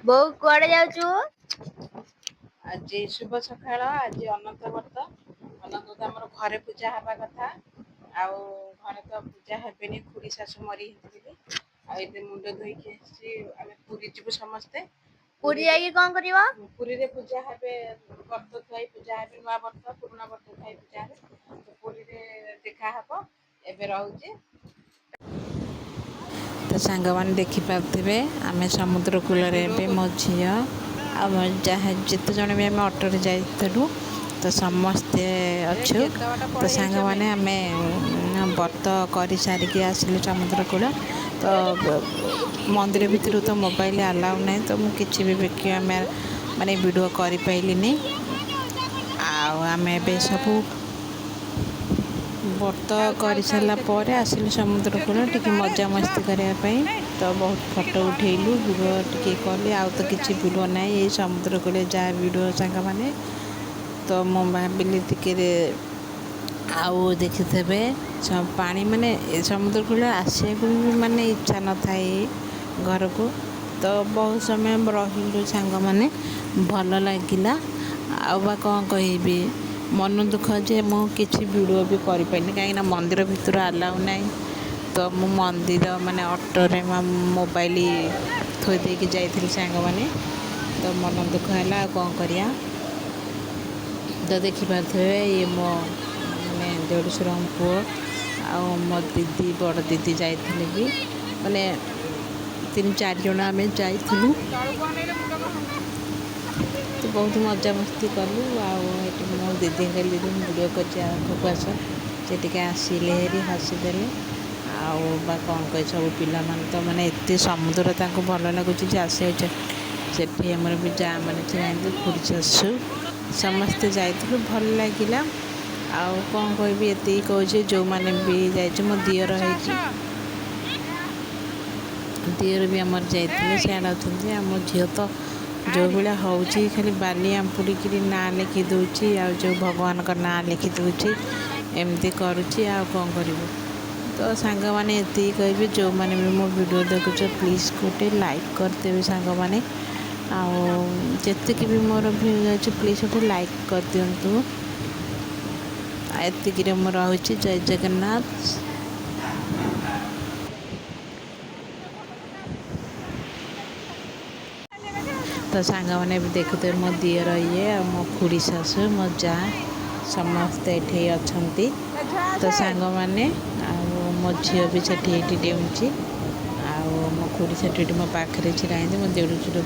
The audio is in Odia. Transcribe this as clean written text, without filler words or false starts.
ବୋଉ କୁଆଡେ ଯାଉଛୁ? ଆଜି ଶୁଭ ସକାଳ। ଆଜି ଅନନ୍ତ ବ୍ରତ। ଅନନ୍ତ ତ ଆମର ଘରେ ପୂଜା ହବା କଥା। ଆଉ ଘରେ ତ ପୂଜା ହେବେନି, ଖୁଡି ଶାଶୁ ମରି ଯାଇଥିଲେ। ଆଉ ଏବେ ମୁଣ୍ଡ ଧୋଇକି ଆସିଛି, ଆମେ ପୁରୀ ଯିବୁ ସମସ୍ତେ। ପୁରୀ ଯାଇକି କଣ କରିବ? ପୁରୀରେ ପୂଜା ହେବେ, ବ୍ରତ ଥାଇ ପୂଜା ହେବେ, ନୂଆ ବର୍ଷ ପୁରୁଣା ବର୍ଷ ଥାଇ ପୂଜା ହେବେ। ପୁରୀରେ ଦେଖା ହବ। ଏବେ ରହୁଛି। ତ ସାଙ୍ଗମାନେ ଦେଖିପାରୁଥିବେ, ଆମେ ସମୁଦ୍ର କୂଳରେ ଏବେ ମୋ ଝିଅ ଆଉ ଯାହା ଯେତେ ଜଣ ବି ଆମେ ଅଟୋରେ ଯାଇଥିଲୁ, ତ ସମସ୍ତେ ଅଛୁ। ତ ସାଙ୍ଗମାନେ ଆମେ ବ୍ରତ କରିସାରିକି ଆସିଲୁ ସମୁଦ୍ର କୂଳ। ତ ମନ୍ଦିର ଭିତରୁ ତ ମୋବାଇଲ ଆଲାଉ ନାହିଁ, ତ ମୁଁ କିଛି ବି ମାନେ ଭିଡ଼ିଓ କରିପାରିଲିନି। ଆଉ ଆମେ ଏବେ ସବୁ ବ୍ରତ କରିସାରିଲା ପରେ ଆସିଲୁ ସମୁଦ୍ର କୂଳ ଟିକେ ମଜାମସ୍ତି କରିବା ପାଇଁ। ତ ବହୁତ ଫଟୋ ଉଠେଇଲୁ, ଭିଡ଼ିଓ ଟିକେ କଲି। ଆଉ ତ କିଛି ଭିଡ଼ିଓ ନାହିଁ, ଏଇ ସମୁଦ୍ର କୂଳେ ଯାହା ଭିଡ଼ିଓ ସାଙ୍ଗମାନେ। ତ ମୁଁ ଭାବିଲି ଟିକେ ଆଉ ଦେଖିଥିବେ ପାଣି, ମାନେ ସମୁଦ୍ର କୂଳ ଆସିବାକୁ ବି ମାନେ ଇଚ୍ଛା ନଥାଏ ଘରକୁ। ତ ବହୁତ ସମୟ ରହିଲୁ ସାଙ୍ଗମାନେ, ଭଲ ଲାଗିଲା। ଆଉ ବା କ'ଣ କହିବି, ମନ ଦୁଃଖ ଯେ ମୁଁ କିଛି ଭିଡ଼ିଓ ବି କରିପାରିନି, କାହିଁକିନା ମନ୍ଦିର ଭିତରୁ ଆଲାଉ ନାହିଁ। ତ ମୁଁ ମନ୍ଦିର ମାନେ ଅଟୋରେ ମୋବାଇଲ ଥୋଇ ଦେଇକି ଯାଇଥିଲି ସାଙ୍ଗମାନେ। ତ ମନ ଦୁଃଖ ହେଲା, ଆଉ କ'ଣ କରିବା। ତ ଦେଖିପାରୁଥିବେ, ଇଏ ମୋ ମାନେ ଦେଢ଼ଶୁରଙ୍କ ପୁଅ ଆଉ ମୋ ଦିଦି, ବଡ଼ ଦିଦି ଯାଇଥିଲେ ବି, ମାନେ 3-4 ଜଣ ଆମେ ଯାଇଥିଲୁ। ତ ବହୁତ ମଜାମସ୍ତି କଲୁ। ଆଉ ଏଠି ମୋ ଦିଦି କହିଲି, ଦିଦି ମୁଁ ଭିଡ଼ିଓ କରିଛି ଆଗକୁ ଆସ। ସେ ଟିକେ ଆସିଲେ ହେରି, ହସିଦେଲେ। ଆଉ ବା କ'ଣ କହି, ସବୁ ପିଲାମାନେ ତ ମାନେ ଏତେ ସମୁଦ୍ର ତାଙ୍କୁ ଭଲ ଲାଗୁଛି ଯେ ଆସିବାକୁ। ସେଠି ଆମର ବି ଯାଆ ମାନେ ଛିଡ଼ା, ଖୁଡି ଶାଶୁ ସମସ୍ତେ ଯାଇଥିଲୁ, ଭଲ ଲାଗିଲା। ଆଉ କ'ଣ କହିବି, ଏତିକି କହୁଛି, ଯେଉଁମାନେ ବି ଯାଇଛୁ, ମୋ ଦିଅର ହେଇଛି, ଦିଅର ବି ଆମର ଯାଇଥିଲେ, ସିଆଡ଼େ ଅଛନ୍ତି। ଆମ ଝିଅ ତ ଯେଉଁ ଭଳିଆ ହେଉଛି, ଖାଲି ବାଲି ଆମ୍ପୁଡ଼ିକିରି ନାଁ ଲେଖି ଦେଉଛି, ଆଉ ଯେଉଁ ଭଗବାନଙ୍କ ନାଁ ଲେଖି ଦେଉଛି, ଏମିତି କରୁଛି। ଆଉ କ'ଣ କରିବୁ। ତ ସାଙ୍ଗମାନେ ଏତିକି କହିବି, ଯେଉଁମାନେ ବି ମୋ ଭିଡ଼ିଓ ଦେଖୁଛ, ପ୍ଲିଜ୍ ଗୋଟେ ଲାଇକ୍ କରିଦେବେ ସାଙ୍ଗମାନେ। ଆଉ ଯେତିକି ବି ମୋର ଭିଉ ଅଛି, ପ୍ଲିଜ୍ ଗୋଟେ ଲାଇକ୍ କରିଦିଅନ୍ତୁ। ଏତିକିରେ ମୁଁ ରହୁଛି। ଜୟ ଜଗନ୍ନାଥ। ତ ସାଙ୍ଗମାନେ ବି ଦେଖୁଥିବେ, ମୋ ଦିଅର ଇଏ, ଆଉ ମୋ ଖୁଡ଼ି ଶାଶୁ, ମୋ ଯାଆ ସମସ୍ତେ ଏଠି ଅଛନ୍ତି। ତ ସାଙ୍ଗମାନେ, ଆଉ ମୋ ଝିଅ ବି ସେଠି ଏଇଠି ଡେଉଁଛି। ଆଉ ମୋ ଖୁଡ଼ି ସେଠି ମୋ ପାଖରେ ଛିଡ଼ା ହେଇଛନ୍ତି। ମୋ ଦେଢ଼ଶୁର